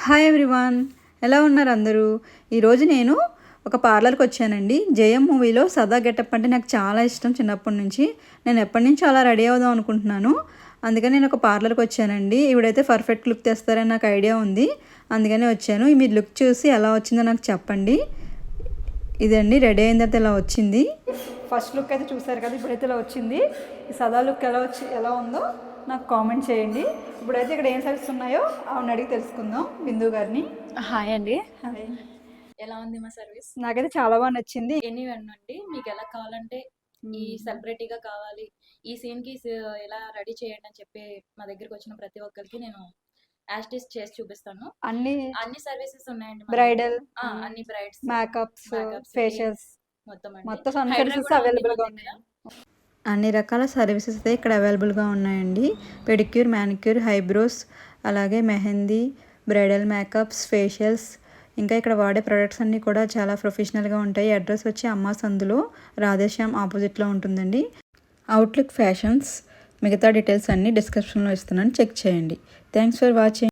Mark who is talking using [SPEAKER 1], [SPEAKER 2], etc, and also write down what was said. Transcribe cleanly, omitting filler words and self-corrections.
[SPEAKER 1] Hi everyone, ఎలా ఉన్నారు అందరూ? ఈరోజు నేను ఒక పార్లర్కి వచ్చానండి. జయం మూవీలో సదా గెటప్ అంటే నాకు చాలా ఇష్టం చిన్నప్పటి నుంచి. నేను ఎప్పటి నుంచో అలా రెడీ అవుదాం అనుకుంటున్నాను. అందుకని నేను ఒక పార్లర్కి వచ్చానండి. ఇవిడైతే పర్ఫెక్ట్ లుక్ తెస్తారని నాకు ఐడియా ఉంది, అందుకని వచ్చాను. మీరు లుక్ చూసి ఎలా వచ్చిందో నాకు చెప్పండి. ఇదండి రెడీ అయిన తర్వాత ఇలా వచ్చింది. ఫస్ట్ లుక్ అయితే చూసారు కదా, ఇప్పుడైతే ఇలా వచ్చింది. ఈ సదా లుక్ ఎలా ఉందో నాకు కామెంట్ చేయండి. ఇప్పుడైతే ఇక్కడ ఏం సర్వీస్ ఉన్నాయో ఆవిడని అడిగి తెలుసుకుందాం, బిందు గారిని.
[SPEAKER 2] హాయ్ అండి.
[SPEAKER 1] హాయ్.
[SPEAKER 2] ఎలా ఉంది మా సర్వీస్?
[SPEAKER 1] నాకైతే చాలా బాగా నచ్చింది.
[SPEAKER 2] ఎనీవన్ అండి, మీకు ఎలా కావాలంటే ఈ సెలబ్రిటీగా కావాలి, ఈ సీన్కి ఎలా రెడీ చేయండి అని చెప్పి మా దగ్గరికి వచ్చిన ప్రతి ఒక్కరికి నేను యాస్టిస్ చేసి చూపిస్తాను. అన్ని సర్వీసెస్ ఉన్నాయండి.
[SPEAKER 1] బ్రైడల్,
[SPEAKER 2] అన్ని బ్రైడ్స్,
[SPEAKER 1] మేకప్స్, ఫేషియల్స్, మొత్తం సర్వీసెస్ అవైలబుల్గా ఉన్నాయి. అన్ని రకాల సర్వీసెస్ అయితే ఇక్కడ అవైలబుల్గా ఉన్నాయండి. పెడిక్యూర్, మ్యానిక్యూర్, హైబ్రోస్, అలాగే మెహందీ, బ్రైడల్ మేకప్స్, ఫేషియల్స్, ఇంకా ఇక్కడ వాడే ప్రొడక్ట్స్ అన్నీ కూడా చాలా ప్రొఫెషనల్గా ఉంటాయి. అడ్రస్ వచ్చి అమ్మా సందులో రాధేశ్యామ్ ఆపోజిట్లో ఉంటుందండి. Outlook fashions. మిగతా డీటెయిల్స్ అన్నీ డిస్క్రిప్షన్లో ఇస్తున్నాను, చెక్ చేయండి. Thanks for watching.